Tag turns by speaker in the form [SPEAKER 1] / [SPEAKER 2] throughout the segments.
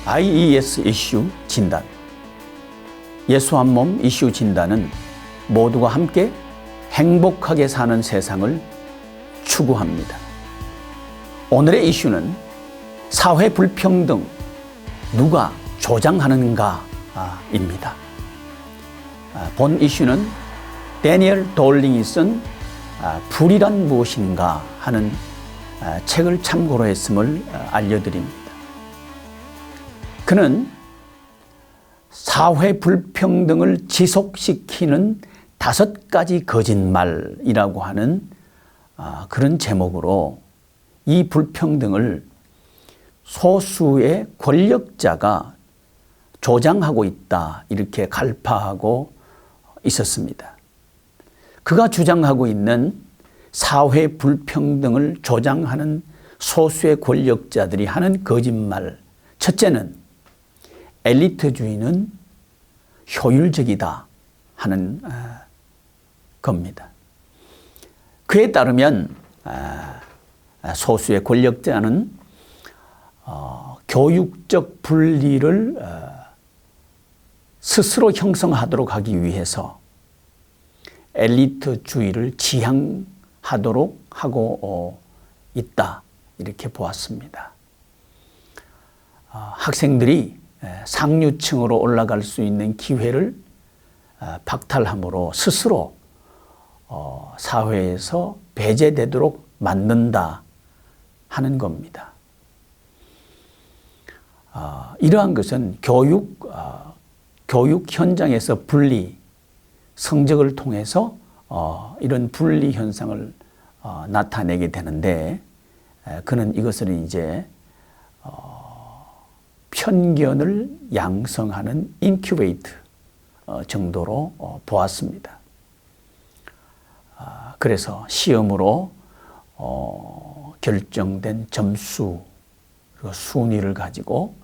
[SPEAKER 1] IES 이슈 진단. 예수 한 몸 이슈 진단은 모두가 함께 행복하게 사는 세상을 추구합니다. 오늘의 이슈는 사회 불평등 누가 조장하는가입니다. 본 이슈는 데니얼 돌링이 쓴 불이란 무엇인가 하는 책을 참고로 했음을 알려드립니다. 그는 사회 불평등을 지속시키는 5가지 거짓말이라고 하는 그런 제목으로 이 불평등을 소수의 권력자가 조장하고 있다 이렇게 갈파하고 있었습니다. 그가 주장하고 있는 사회 불평등을 조장하는 소수의 권력자들이 하는 거짓말, 첫째는 엘리트주의는 효율적이다 하는 겁니다. 그에 따르면 소수의 권력자는 교육적 분리를 스스로 형성하도록 하기 위해서 엘리트주의를 지향하도록 하고 있다 이렇게 보았습니다. 학생들이 상류층으로 올라갈 수 있는 기회를 박탈함으로 스스로 사회에서 배제되도록 만든다 하는 겁니다. 이러한 것은 교육 현장에서 분리, 성적을 통해서 이런 분리 현상을 나타내게 되는데, 그는 이것을 이제 편견을 양성하는 인큐베이트 정도로 보았습니다. 그래서 시험으로 결정된 점수, 그리고 순위를 가지고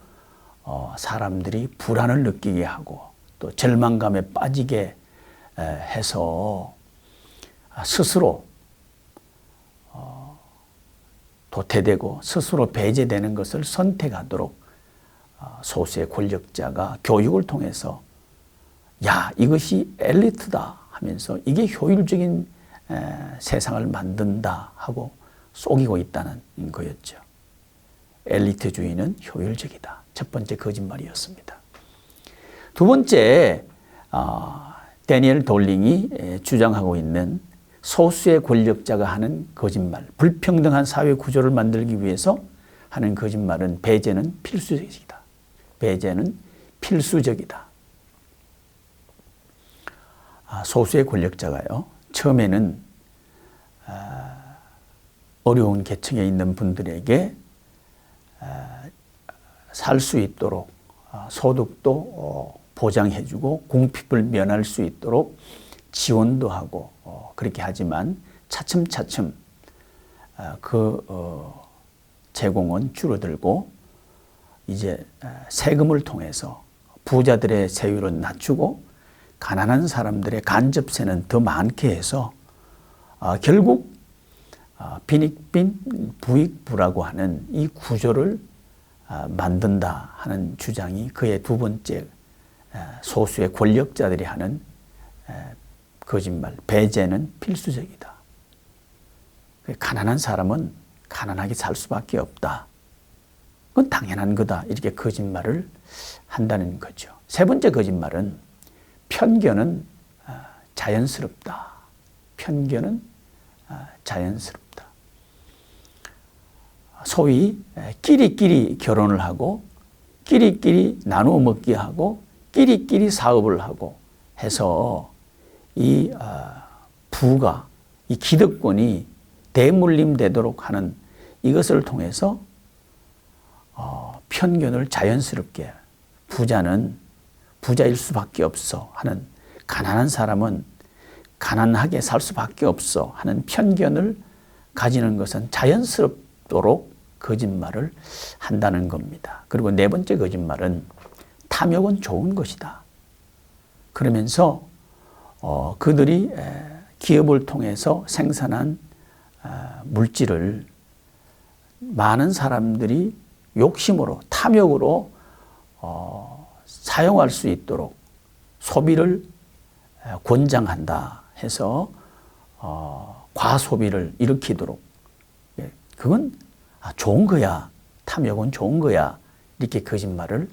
[SPEAKER 1] 사람들이 불안을 느끼게 하고 또 절망감에 빠지게 해서 스스로 도태되고 스스로 배제되는 것을 선택하도록 소수의 권력자가 교육을 통해서 야, 이것이 엘리트다 하면서 이게 효율적인 세상을 만든다 하고 속이고 있다는 거였죠. 엘리트주의는 효율적이다. 첫 번째 거짓말이었습니다. 두 번째, 데니얼 돌링이 주장하고 있는 소수의 권력자가 하는 거짓말, 불평등한 사회 구조를 만들기 위해서 하는 거짓말은 배제는 필수적이다. 배제는 필수적이다. 소수의 권력자가요, 처음에는 어려운 계층에 있는 분들에게 살 수 있도록 소득도 보장해주고 궁핍을 면할 수 있도록 지원도 하고 그렇게 하지만 차츰차츰 그 제공은 줄어들고 이제 세금을 통해서 부자들의 세율은 낮추고 가난한 사람들의 간접세는 더 많게 해서 결국 빈익빈 부익부라고 하는 이 구조를 만든다 하는 주장이 그의 두 번째 소수의 권력자들이 하는 거짓말, 배제는 필수적이다. 가난한 사람은 가난하게 살 수밖에 없다. 그건 당연한 거다. 이렇게 거짓말을 한다는 거죠. 세 번째 거짓말은 편견은 자연스럽다. 편견은 자연스럽다. 소위 끼리끼리 결혼을 하고 끼리끼리 나누어 먹기 하고 끼리끼리 사업을 하고 해서 이 부가, 이 기득권이 대물림되도록 하는 이것을 통해서 편견을 자연스럽게 부자는 부자일 수밖에 없어 하는, 가난한 사람은 가난하게 살 수밖에 없어 하는 편견을 가지는 것은 자연스럽도록 거짓말을 한다는 겁니다. 그리고 네 번째 거짓말은 탐욕은 좋은 것이다. 그러면서 그들이 기업을 통해서 생산한 물질을 많은 사람들이 욕심으로, 탐욕으로 사용할 수 있도록 소비를 권장한다 해서 과소비를 일으키도록, 그건 좋은 거야, 탐욕은 좋은 거야, 이렇게 거짓말을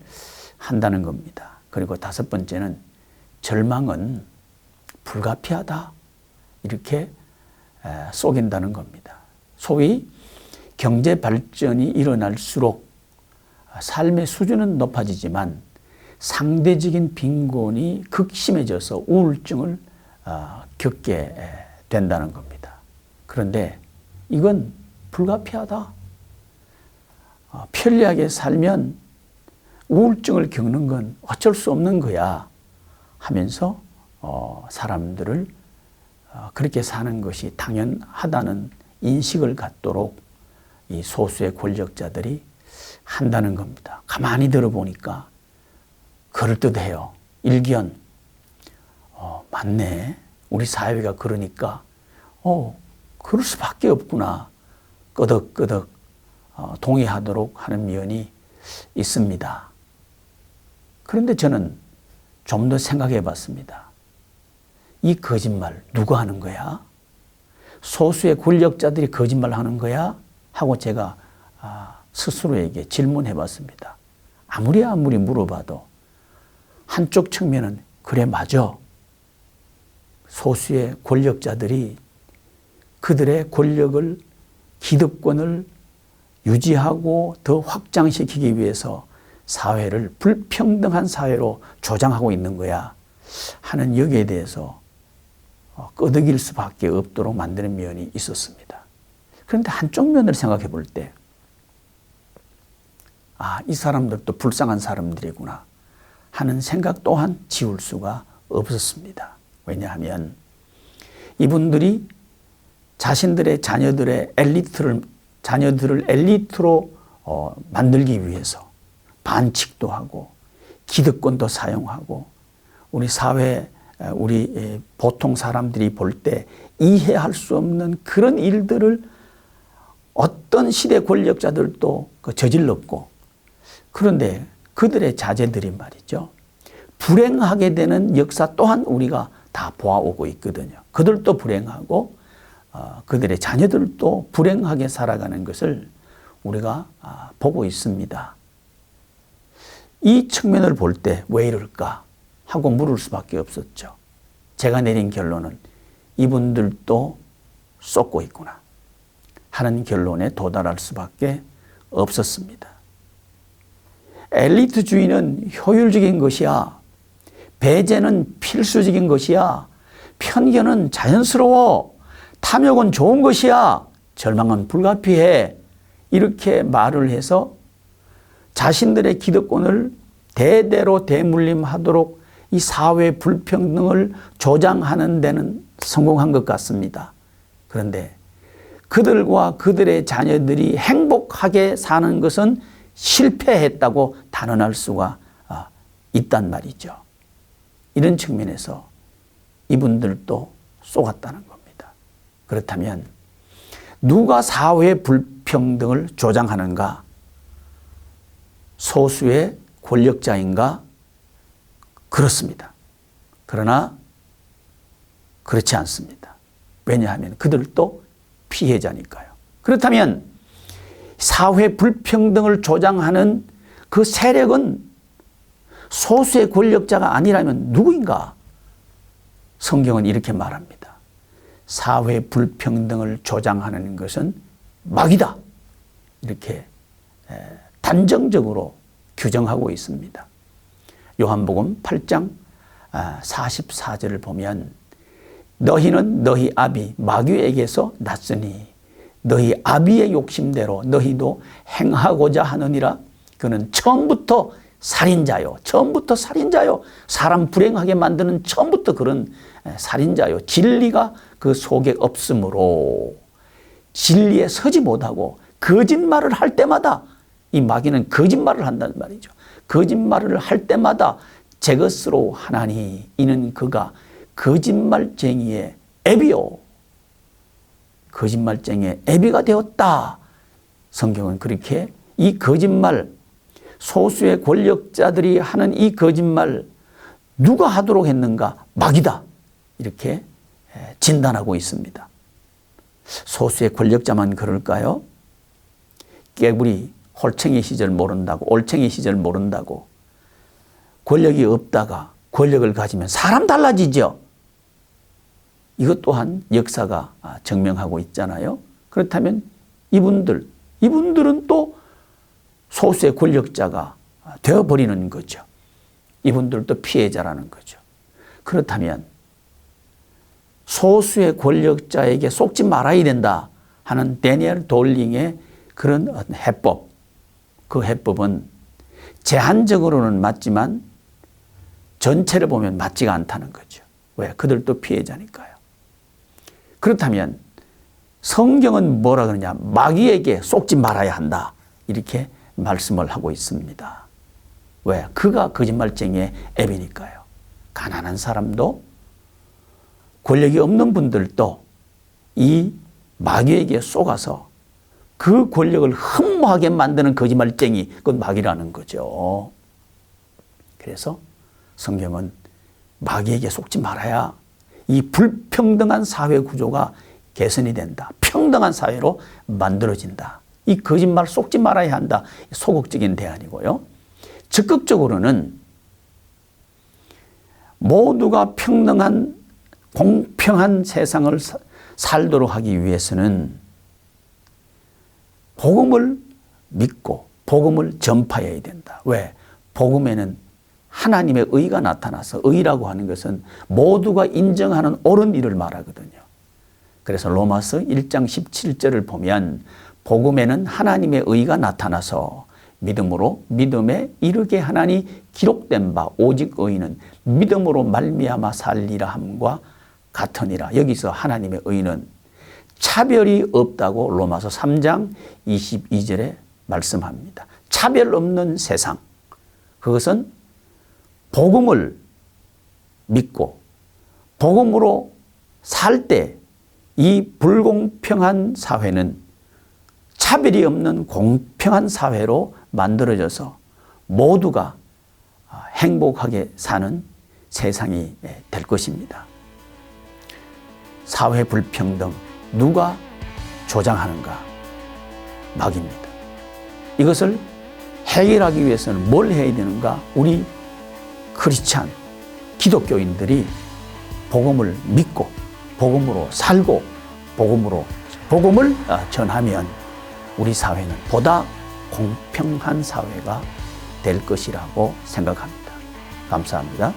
[SPEAKER 1] 한다는 겁니다. 그리고 다섯 번째는 절망은 불가피하다, 이렇게 속인다는 겁니다. 소위 경제 발전이 일어날수록 삶의 수준은 높아지지만 상대적인 빈곤이 극심해져서 우울증을 겪게 된다는 겁니다. 그런데 이건 불가피하다. 편리하게 살면 우울증을 겪는 건 어쩔 수 없는 거야 하면서 사람들을 그렇게 사는 것이 당연하다는 인식을 갖도록 이 소수의 권력자들이 한다는 겁니다. 가만히 들어보니까 그럴듯해요. 일견, 맞네. 우리 사회가 그러니까, 그럴 수밖에 없구나. 끄덕끄덕 동의하도록 하는 면이 있습니다. 그런데 저는 좀 더 생각해 봤습니다. 이 거짓말 누가 하는 거야? 소수의 권력자들이 거짓말 하는 거야? 하고 제가 스스로에게 질문해 봤습니다. 아무리 물어봐도 한쪽 측면은 그래, 맞아. 소수의 권력자들이 그들의 권력을, 기득권을 유지하고 더 확장시키기 위해서 사회를 불평등한 사회로 조장하고 있는 거야 하는 여기에 대해서 끄덕일 수밖에 없도록 만드는 면이 있었습니다. 그런데 한쪽 면을 생각해 볼 때, 이 사람들도 불쌍한 사람들이구나 하는 생각 또한 지울 수가 없었습니다. 왜냐하면 이분들이 자신들의 자녀들을 엘리트로 만들기 위해서 반칙도 하고 기득권도 사용하고 우리 사회, 우리 보통 사람들이 볼 때 이해할 수 없는 그런 일들을 어떤 시대 권력자들도 저질렀고, 그런데 그들의 자제들이 말이죠, 불행하게 되는 역사 또한 우리가 다 보아오고 있거든요. 그들도 불행하고 그들의 자녀들도 불행하게 살아가는 것을 우리가 보고 있습니다. 이 측면을 볼 때 왜 이럴까 하고 물을 수밖에 없었죠. 제가 내린 결론은 이분들도 쏟고 있구나 하는 결론에 도달할 수밖에 없었습니다. 엘리트주의는 효율적인 것이야. 배제는 필수적인 것이야. 편견은 자연스러워. 탐욕은 좋은 것이야. 절망은 불가피해. 이렇게 말을 해서 자신들의 기득권을 대대로 대물림하도록 이 사회 불평등을 조장하는 데는 성공한 것 같습니다. 그런데 그들과 그들의 자녀들이 행복하게 사는 것은 실패했다고 단언할 수가 있단 말이죠. 이런 측면에서 이분들도 속았다는 겁니다. 그렇다면 누가 사회 불평등을 조장하는가? 소수의 권력자인가? 그렇습니다. 그러나 그렇지 않습니다. 왜냐하면 그들도 피해자니까요. 그렇다면 사회 불평등을 조장하는 그 세력은 소수의 권력자가 아니라면 누구인가? 성경은 이렇게 말합니다. 사회 불평등을 조장하는 것은 마귀다. 이렇게 단정적으로 규정하고 있습니다. 요한복음 8장 44절을 보면 너희는 너희 아비 마귀에게서 났으니 너희 아비의 욕심대로 너희도 행하고자 하느니라. 그는 처음부터 살인자요. 처음부터 살인자요. 사람 불행하게 만드는 처음부터 그런 살인자요. 진리가 그 속에 없으므로 진리에 서지 못하고 거짓말을 할 때마다 이 마귀는 거짓말을 한다는 말이죠. 거짓말을 할 때마다 제 것으로 하나니 이는 그가 거짓말쟁이의 애비요. 거짓말쟁이의 애비가 되었다. 성경은 그렇게 이 거짓말, 소수의 권력자들이 하는 이 거짓말 누가 하도록 했는가? 마귀다. 이렇게 진단하고 있습니다. 소수의 권력자만 그럴까요? 깨구리 홀챙이 시절 모른다고, 올챙이 시절 모른다고, 권력이 없다가 권력을 가지면 사람 달라지죠. 이것 또한 역사가 증명하고 있잖아요. 그렇다면 이분들은 또 소수의 권력자가 되어버리는 거죠. 이분들도 피해자라는 거죠. 그렇다면 소수의 권력자에게 속지 말아야 된다 하는 데니엘 돌링의 그런 해법, 그 해법은 제한적으로는 맞지만 전체를 보면 맞지가 않다는 거죠. 왜? 그들도 피해자니까요. 그렇다면 성경은 뭐라 그러냐? 마귀에게 속지 말아야 한다. 이렇게 말씀을 하고 있습니다. 왜? 그가 거짓말쟁이의 앱이니까요. 가난한 사람도 권력이 없는 분들도 이 마귀에게 속아서 그 권력을 흠모하게 만드는 거짓말쟁이, 그건 마귀라는 거죠. 그래서 성경은 마귀에게 속지 말아야 이 불평등한 사회 구조가 개선이 된다. 평등한 사회로 만들어진다. 이 거짓말 속지 말아야 한다. 소극적인 대안이고요. 적극적으로는 모두가 평등한 공평한 세상을 살도록 하기 위해서는 복음을 믿고 복음을 전파해야 된다. 왜? 복음에는 하나님의 의가 나타나서, 의라고 하는 것은 모두가 인정하는 옳은 일을 말하거든요. 그래서 로마서 1장 17절을 보면 복음에는 하나님의 의가 나타나서 믿음으로 믿음에 이르게 하나니 기록된 바 오직 의는 믿음으로 말미암아 살리라 함과 같으니라. 여기서 하나님의 의는 차별이 없다고 로마서 3장 22절에 말씀합니다. 차별 없는 세상. 그것은 복음을 믿고 복음으로 살 때 이 불공평한 사회는 차별이 없는 공평한 사회로 만들어져서 모두가 행복하게 사는 세상이 될 것입니다. 사회 불평등 누가 조장하는가? 마귀입니다. 이것을 해결하기 위해서는 뭘 해야 되는가? 우리 크리스찬, 기독교인들이 복음을 믿고 복음으로 살고 복음을 전하면 우리 사회는 보다 공평한 사회가 될 것이라고 생각합니다. 감사합니다.